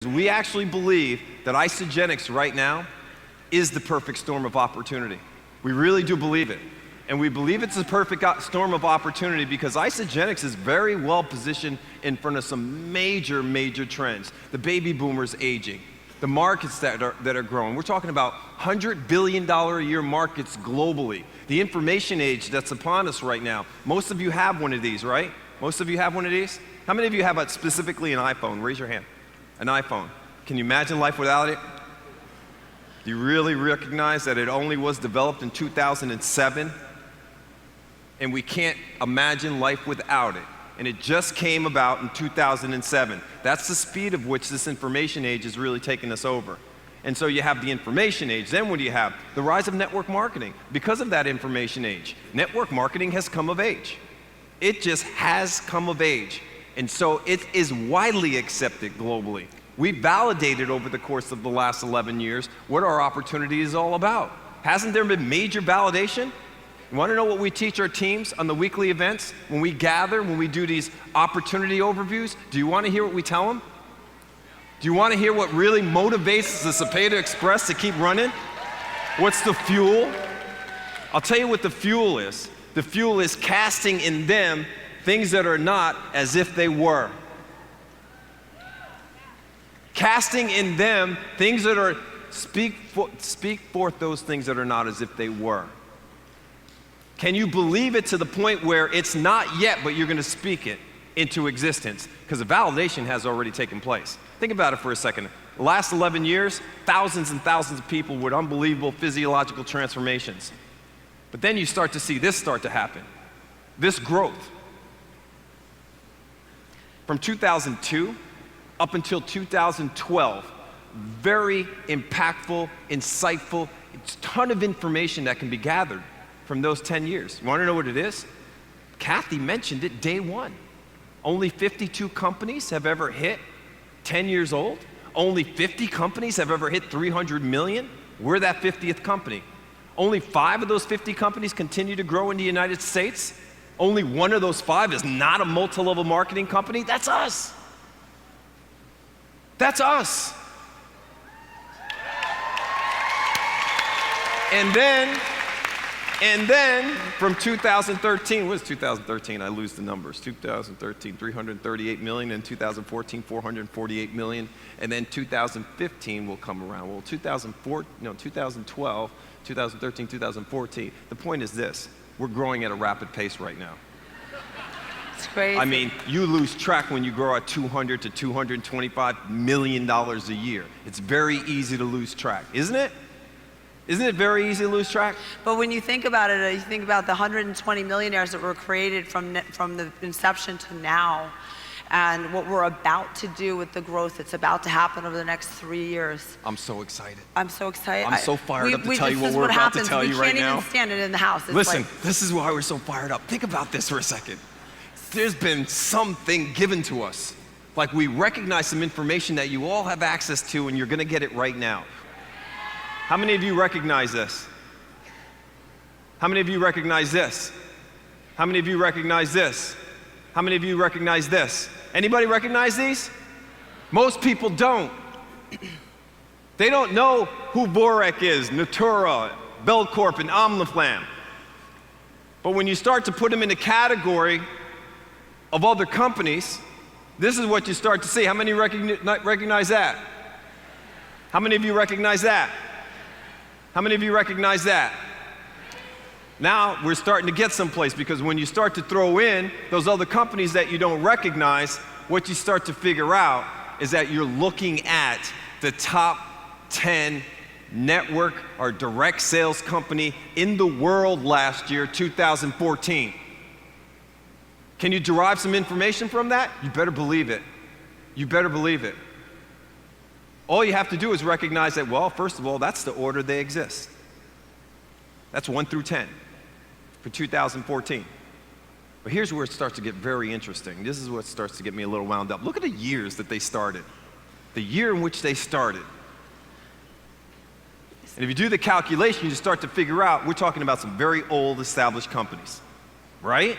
We actually believe that Isagenix right now is the perfect storm of opportunity. We really do believe it. And we believe it's the perfect storm of opportunity because Isagenix is very well positioned in front of some major, major trends. The baby boomers aging, the markets that are growing. We're talking about $100 billion a year markets globally. The information age that's upon us right now. Most of you have one of these, right? Most of you have one of these? How many of you have specifically an iPhone? Raise your hand. An iPhone. Can you imagine life without it? Do you really recognize that it only was developed in 2007? And we can't imagine life without it. And it just came about in 2007. That's the speed of which this information age is really taking us over. And so you have the information age. Then what do you have? The rise of network marketing. Because of that information age, network marketing has come of age. It just has come of age. And so it is widely accepted globally. We validated over the course of the last 11 years what our opportunity is all about. Hasn't there been major validation? You want to know what we teach our teams on the weekly events? When we gather, when we do these opportunity overviews, do you want to hear what we tell them? Do you want to hear what really motivates the Cepeda Express to keep running? What's the fuel? I'll tell you what the fuel is. The fuel is casting in them things that are not as if they were. Casting in them things that are, speak forth those things that are not as if they were. Can you believe it to the point where it's not yet, but you're going to speak it into existence? Because the validation has already taken place. Think about it for a second. The last 11 years, thousands and thousands of people with unbelievable physiological transformations. But then you start to see this start to happen. This growth. From 2002 up until 2012, very impactful, insightful, it's a ton of information that can be gathered from those 10 years. You want to know what it is? Kathy mentioned it day one. Only 52 companies have ever hit 10 years old. Only 50 companies have ever hit 300 million. We're that 50th company. Only 5 of those 50 companies continue to grow in the United States. Only 1 of those 5 is not a multi-level marketing company. That's us. That's us. And then from 2013, what is 2013? I lose the numbers. 2013, 338 million. In 2014, 448 million. And then 2015 will come around. Well, 2012, 2013, 2014. The point is this. We're growing at a rapid pace right now. It's crazy. I mean, you lose track when you grow at $200 to $225 million a year. It's very easy to lose track, isn't it? Isn't it very easy to lose track? But when you think about it, you think about the 120 millionaires that were created from the inception to now, and what we're about to do with the growth that's about to happen over the next 3 years. I'm so excited. I'm so excited. I'm so fired up to tell you what we're about to tell you right now. We can't even stand it in the house. It's Listen, like, this is why we're so fired up. Think about this for a second. There's been something given to us. Like we recognize some information that you all have access to and you're going to get it right now. How many of you recognize this? How many of you recognize this? How many of you recognize this? How many of you recognize this? Anybody recognize these? Most people don't. They don't know who Borek is, Natura, Belcorp, and Omniflam. But when you start to put them in the category of other companies, this is what you start to see. How many recognize that? How many of you recognize that? How many of you recognize that? Now we're starting to get someplace because when you start to throw in those other companies that you don't recognize, what you start to figure out is that you're looking at the top 10 network or direct sales company in the world last year, 2014. Can you derive some information from that? You better believe it. You better believe it. All you have to do is recognize that, well, first of all, that's the order they exist. That's 1 through 10 for 2014. But here's where it starts to get very interesting. This is what starts to get me a little wound up. Look at the years that they started. The year in which they started. And if you do the calculation, you start to figure out, we're talking about some very old established companies, right?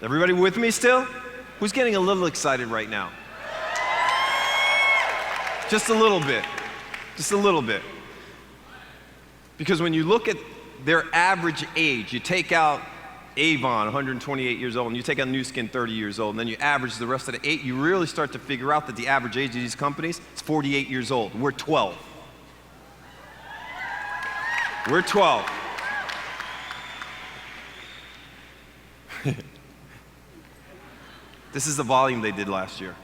Everybody with me still? Who's getting a little excited right now? Just a little bit. Just a little bit. Because when you look at their average age, you take out Avon, 128 years old, and you take out Nu Skin, 30 years old, and then you average the rest of the 8, you really start to figure out that the average age of these companies is 48 years old. We're 12. We're 12. This is the volume they did last year.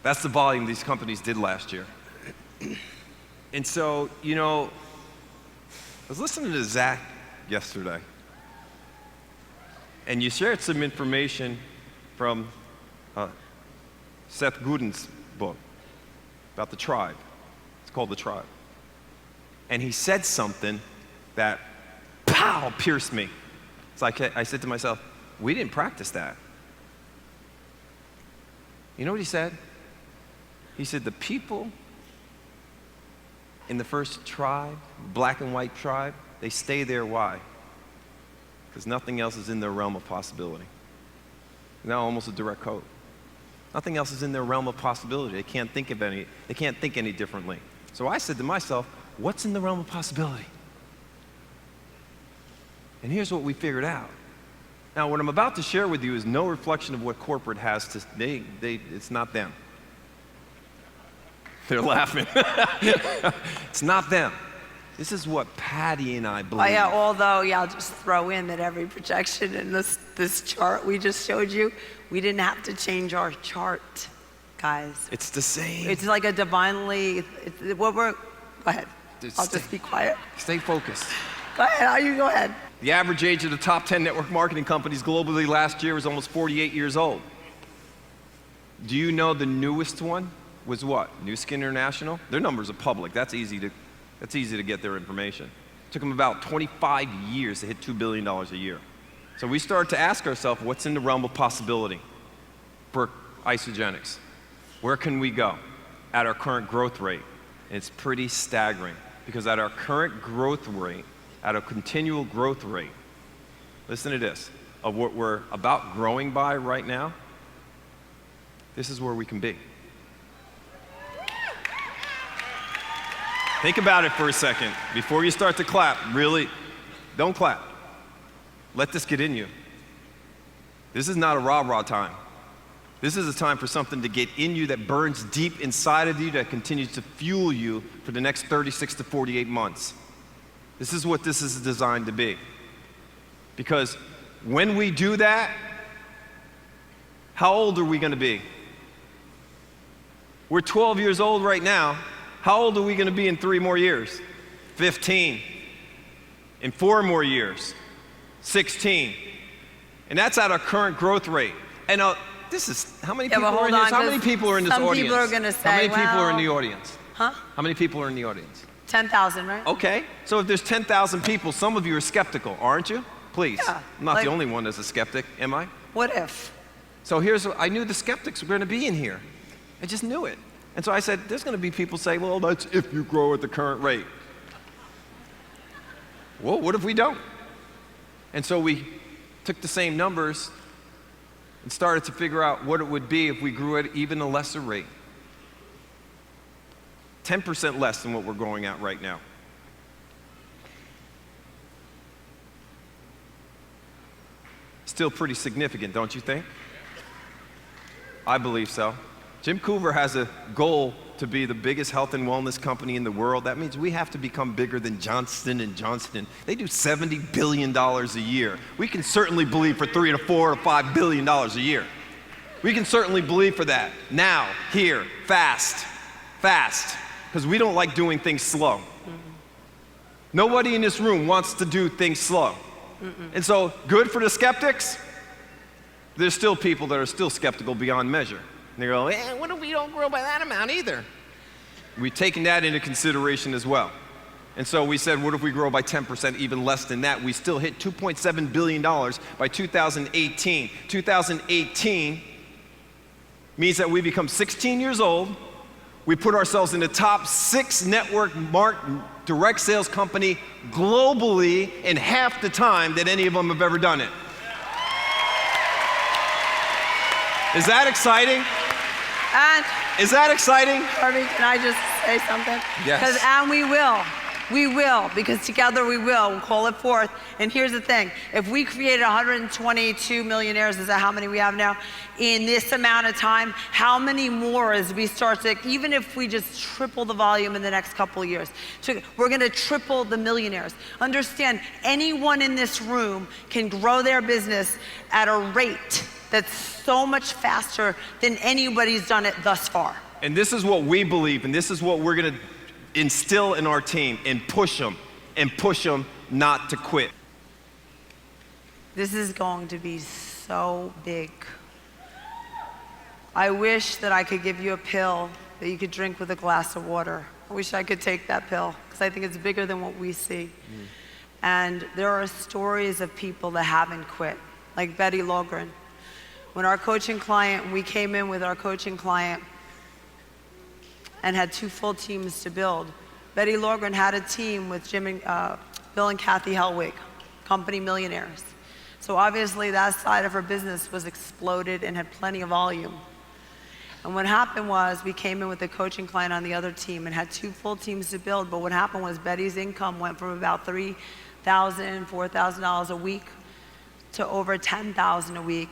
That's the volume these companies did last year. And so, you know, I was listening to Zach yesterday, and you shared some information from Seth Godin's book about the tribe. It's called The Tribe. And he said something that, pow, pierced me. It's like I said to myself, we didn't practice that. You know what he said? He said the people in the first tribe, black and white tribe, they stay there. Why? Because nothing else is in their realm of possibility. Now almost a direct quote. Nothing else is in their realm of possibility. They can't think any differently. So I said to myself, what's in the realm of possibility? And here's what we figured out. Now, what I'm about to share with you is no reflection of what corporate has to, it's not them. They're laughing. It's not them. This is what Patty and I believe. Oh yeah, although, yeah, I'll just throw in that every projection in this chart we just showed you, we didn't have to change our chart, guys. It's the same. It's like a divinely, go ahead. I'll just be quiet. Stay focused. Go ahead, you go ahead. The average age of the top 10 network marketing companies globally last year was almost 48 years old. Do you know the newest one was what? Nu Skin International? Their numbers are public. That's easy to get their information. It took them about 25 years to hit $2 billion a year. So we started to ask ourselves, what's in the realm of possibility for Isagenix? Where can we go at our current growth rate? And it's pretty staggering, because at our current growth rate, at a continual growth rate, listen to this, of what we're about growing by right now, this is where we can be. Think about it for a second. Before you start to clap, really, don't clap. Let this get in you. This is not a rah-rah time. This is a time for something to get in you that burns deep inside of you, that continues to fuel you for the next 36 to 48 months. This is what this is designed to be. Because when we do that, how old are we going to be? We're 12 years old right now. How old are we going to be in 3 more years? 15. In 4 more years, 16. And that's at our current growth rate. And this is, how many people are in this? How many people are in this audience? Some people are going to say, how many people are in the audience? Huh? How many people are in the audience? 10,000, right? Okay, so if there's 10,000 people, some of you are skeptical, aren't you? Please. Yeah, I'm not the only one that's a skeptic, am I? What if? So here's what I knew: the skeptics were going to be in here. I just knew it. And so I said, there's going to be people say, well, that's if you grow at the current rate. Well, what if we don't? And so we took the same numbers and started to figure out what it would be if we grew at even a lesser rate. 10% less than what we're growing at right now. Still pretty significant, don't you think? I believe so. Jim Coover has a goal to be the biggest health and wellness company in the world. That means we have to become bigger than Johnson & Johnson. They do $70 billion a year. We can certainly believe for $3 to $4 to $5 billion a year. We can certainly believe for that. Now, here, fast. Because we don't like doing things slow. Nobody in this room wants to do things slow. And so, good for the skeptics. There's still people that are still skeptical beyond measure. And they go, what if we don't grow by that amount either? We've taken that into consideration as well. And so we said, what if we grow by 10%, even less than that? We still hit $2.7 billion by 2018. 2018 means that we become 16 years old. We put ourselves in the top 6 network direct sales company globally in half the time that any of them have ever done it. Is that exciting? And Is that exciting? Harvey, can I just say something? Yes. And we will. We will, because together we will. We'll call it forth. And here's the thing. If we created 122 millionaires, is that how many we have now? In this amount of time, how many more as we start to, even if we just triple the volume in the next couple of years, we're gonna triple the millionaires. Understand, anyone in this room can grow their business at a rate that's so much faster than anybody's done it thus far. And this is what we believe, and this is what we're gonna instill in our team and push them not to quit. This is going to be so big. I wish that I could give you a pill that you could drink with a glass of water. I wish I could take that pill, because I think it's bigger than what we see. And there are stories of people that haven't quit, like Betty Logren. When our coaching client, we came in with our coaching client and had 2 full teams to build. Betty Logren had a team with Bill and Kathy Hellwig, company millionaires. So obviously that side of her business was exploded and had plenty of volume. And what happened was we came in with a coaching client on the other team and had 2 full teams to build, but what happened was Betty's income went from about $3,000, $4,000 a week to over $10,000 a week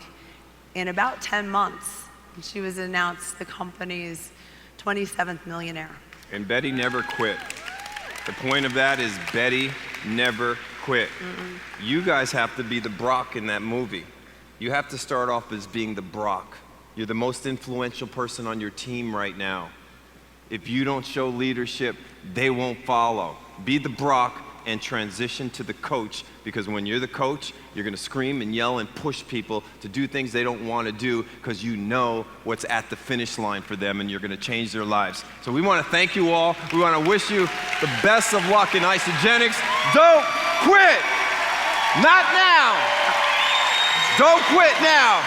in about 10 months. And she was announced the company's 27th millionaire. And Betty never quit. The point of that is Betty never quit. You guys have to be the Brock in that movie. You have to start off as being the Brock. You're the most influential person on your team right now. If you don't show leadership, they won't follow. Be the Brock and transition to the coach, because when you're the coach, you're gonna scream and yell and push people to do things they don't wanna do, because you know what's at the finish line for them and you're gonna change their lives. So we wanna thank you all. We wanna wish you the best of luck in Isagenix. Don't quit! Not now! Don't quit now!